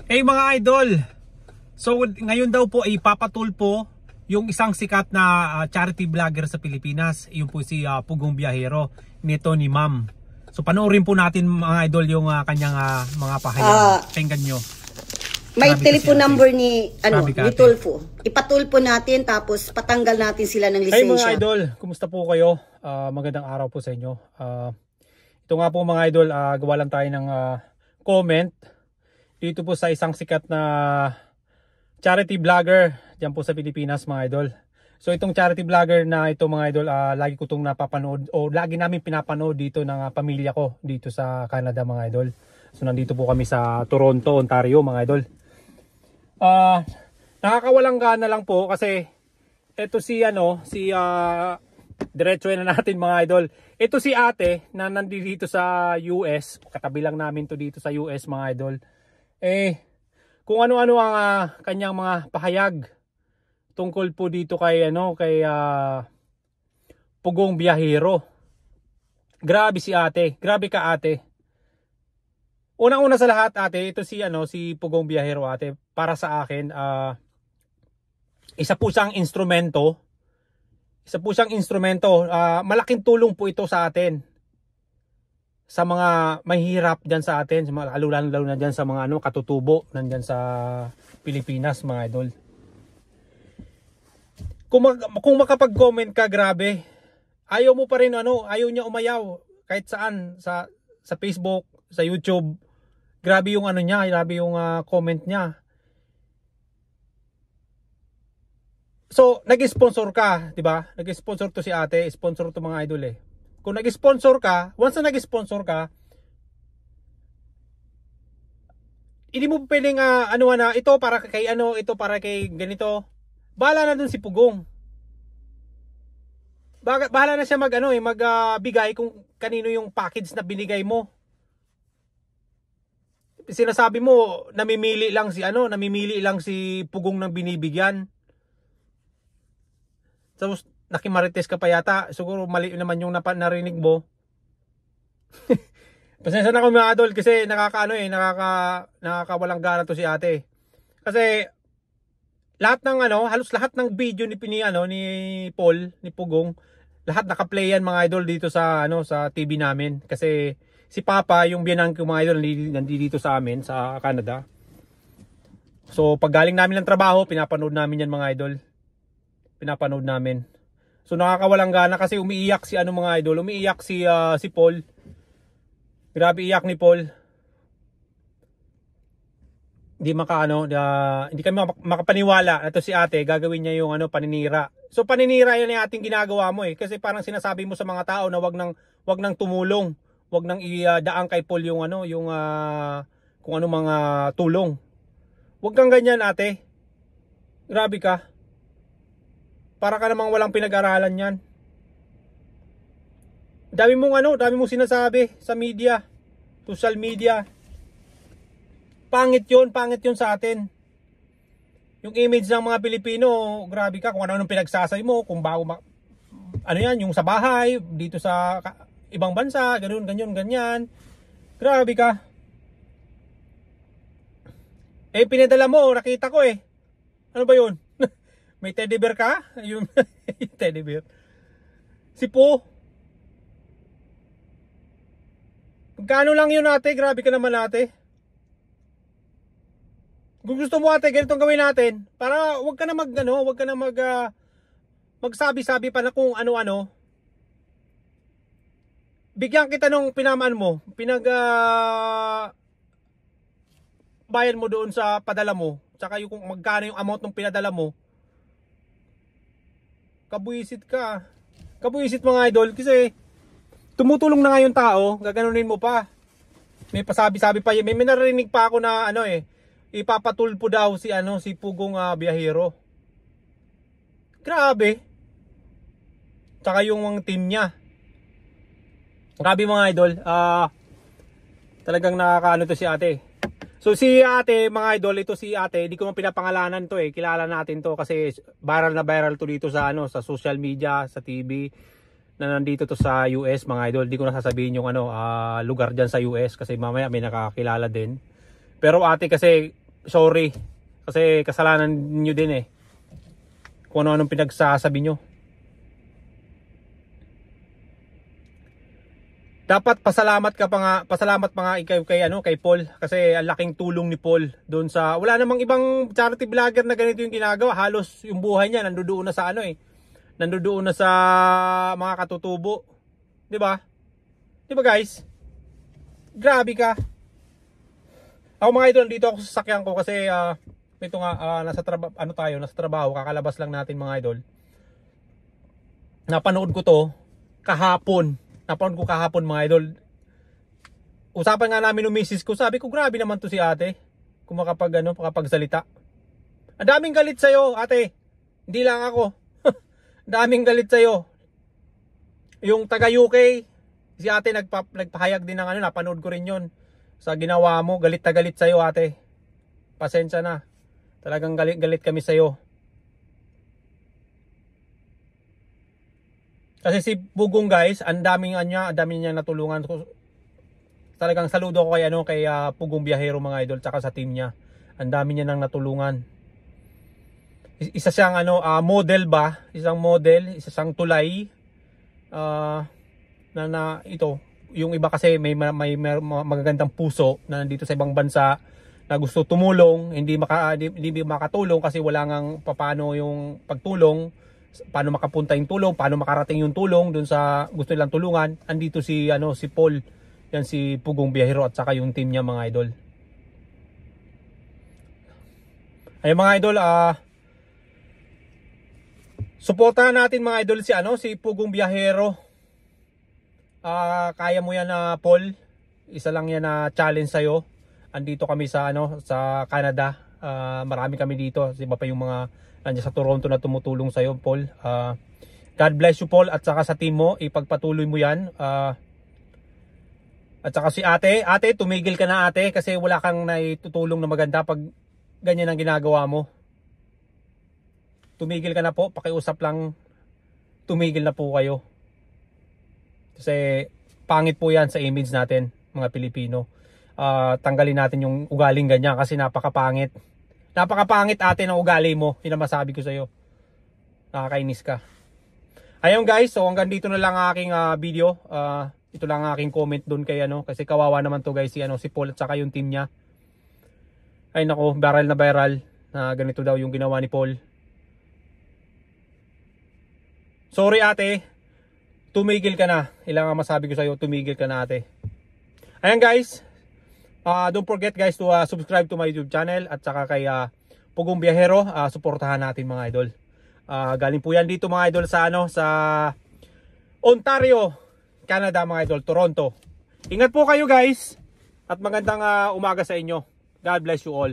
Mga idol, so ngayon daw po ay papatulpo yung isang sikat na charity vlogger sa Pilipinas. Yun po si Pugong Biyahero nito ni Ma'am. So panoorin po natin mga idol yung kanyang mga pahayag. Tingnan nyo. May telephone number ni ni Tulfo. Ipatulpo natin tapos patanggal natin sila ng lisensya. Hey mga idol, kumusta po kayo? Magandang araw po sa inyo. Ito nga po mga idol, gawa lang tayo ng comment dito po sa isang sikat na charity vlogger diyan po sa Pilipinas mga idol. So itong charity vlogger na ito mga idol, lagi ko itong napapanood o lagi namin pinapanood dito ng pamilya ko dito sa Canada mga idol. So nandito po kami sa Toronto, Ontario mga idol. Nakakawalang gana lang po kasi ito si diretso na natin mga idol. Ito si ate na nandito sa US, katabi lang namin to dito sa US mga idol. Kung ano-ano ang kanyang mga pahayag tungkol po dito kay Pugong Biyahero. Grabe si ate, grabe ka ate. Unang-una sa lahat ate, ito si Pugong Biyahero ate, para sa akin isa po siyang instrumento. Malaking tulong po ito sa atin. Sa mga mahihirap diyan sa atin, sa mga lalo na diyan sa mga katutubo nandiyan sa Pilipinas mga idol. Kung makapag-comment ka, grabe. Ayaw mo pa rin ayaw niya umayaw kahit saan sa Facebook, sa YouTube. Grabe yung grabe yung comment niya. So, nag-sponsor ka, 'di ba? Nag-sponsor to si ate, sponsor to mga idol eh. Kung nag-sponsor ka, once na nag-sponsor ka, hindi mo pwedeng ito para kay ito para kay ganito. Bahala na dun si Pugong. Bahala na siya magbigay kung kanino yung package na binigay mo. Sinasabi mo namimili lang si Pugong ng binibigyan. Tapos nakimarites ka pa yata, siguro mali naman yung narinig mo. Pasensya na ako mga idol kasi nakakawalang gana to si ate. Kasi lahat ng halos lahat ng video ni Paul, ni Pugong, lahat naka-play yan mga idol dito sa sa TV namin kasi si Papa, yung biyanan ko mga idol, nandito sa amin sa Canada. So pag galing namin ng trabaho, pinapanood namin yan mga idol. Pinapanood namin. So nakakawalang gana kasi umiiyak si mga idol, umiiyak si Paul. Grabe iyak ni Paul. Hindi kami makapaniwala na to si ate gagawin niya yung paninira. So paninira yan yung ating ginagawa mo eh, kasi parang sinasabi mo sa mga tao na wag nang tumulong. Wag nang idaan kay Paul yung kung ano mga tulong. Wag kang ganyan ate. Grabe ka. Para ka namang walang pinag-aralan yan. Dami mong sinasabi sa media, social media. Pangit yun sa atin. Yung image ng mga Pilipino, grabe ka kung ano pinagsasay mo, kung bago yung sa bahay, dito sa ibang bansa, ganyan. Grabe ka. Pinadala mo, nakita ko eh. Ano ba yun? May teddy bear ka? Yung teddy bear. Si Po. Magkano lang yun ate? Grabe ka naman ate. Kung gusto mo ate, ganitong gawin natin. Para wag ka na magsabi-sabi pa na kung ano-ano. Bigyan kita nung pinamaan mo. Bayan mo doon sa padala mo. Tsaka yung kung magkano yung amount ng pinadala mo. Kabuisit ka. Kabuisit mga idol. Kasi tumutulong na nga yung tao. Gaganunin mo pa. May pasabi-sabi pa. May narinig pa ako na ipapatulpo daw si Pugong Biyahero. Grabe. Tsaka yung mga team niya. Grabe mga idol. Talagang nakakaano to si ate. So si ate mga idol, ito si ate, di ko man pinapangalanan to eh. Kilala natin to kasi viral na viral to dito sa sa social media, sa TV. Na nandito to sa US mga idol. Di ko na sasabihin yung lugar diyan sa US kasi mamaya may nakakilala din. Pero ate kasi sorry. Kasi kasalanan niyo din eh. Kung ano-anong pinagsasabi nyo. Dapat pasalamat pa nga kay Paul kasi ang laking tulong ni Paul doon sa wala namang ibang charity vlogger na ganito yung ginagawa. Halos yung buhay niya nandoon na sa ano eh. Nandoon na sa mga katutubo. 'Di ba? 'Di ba guys? Grabe ka. Ako mga idol dito ako sa sasakyan ko kasi ito nga nasa trabaho, kakalabas lang natin mga idol. Napanood ko to kahapon. Napanood ko kahapon mga idol. Usapan nga namin ng misis ko. Sabi ko grabe naman to si ate. Kung makapagsalita. Ang daming galit sa'yo ate. Hindi lang ako. Ang daming galit sa'yo. Yung taga UK. Si ate nagpahayag din ng napanood ko rin yun. Sa ginawa mo. Galit na galit sa'yo ate. Pasensya na. Talagang galit kami sa'yo. Kasi si Pugong guys, ang dami niya natulungan. Talagang saludo ko kay Pugong Biyahero mga idol, tsaka sa team niya. Ang dami niya nang natulungan. Isa siyang model ba? Isang model, isa siyang tulay. Ito, yung iba kasi may magagandang puso na nandito sa ibang bansa na gusto tumulong, hindi makatulong kasi wala ngang paano yung pagtulong. Paano makapunta yung tulong, paano makarating yung tulong dun sa gusto nilang tulungan. Andito si Paul, yan si Pugong Biyahero at saka yung team niya mga idol. Ay mga idol, suportahan natin mga idol si Pugong Biyahero. Kaya mo yan Paul. Isa lang yan na challenge sa'yo. Andito kami sa sa Canada. Marami kami dito. Iba pa yung mga nandiyan sa Toronto na tumutulong sa iyo, Paul. God bless you, Paul, at saka sa team mo, ipagpatuloy mo 'yan. At saka si ate, tumigil ka na ate kasi wala kang naitutulong na maganda pag ganyan ang ginagawa mo. Tumigil ka na po, pakiusap lang. Tumigil na po kayo. Kasi pangit po 'yan sa image natin, mga Pilipino. Tanggalin natin yung ugaling ganyan kasi napakapangit. Napakapangit ate ng ugali mo. Yun ang masabi ko sa'yo. Nakakainis ka. Ayun guys. So hanggang dito na lang aking video. Ito lang aking comment doon kay kasi kawawa naman to guys si Paul at saka yung team niya. Ay nako, viral na viral. Ganito daw yung ginawa ni Paul. Sorry ate. Tumigil ka na. Ilang nga masabi ko sa'yo. Tumigil ka na ate. Ayun guys. Don't forget guys to subscribe to my YouTube channel at saka kay Pugong Biyahero, suportahan natin mga idol. Galing po yan dito mga idol sa Ontario, Canada mga idol, Toronto. Ingat po kayo guys at magandang umaga sa inyo. God bless you all.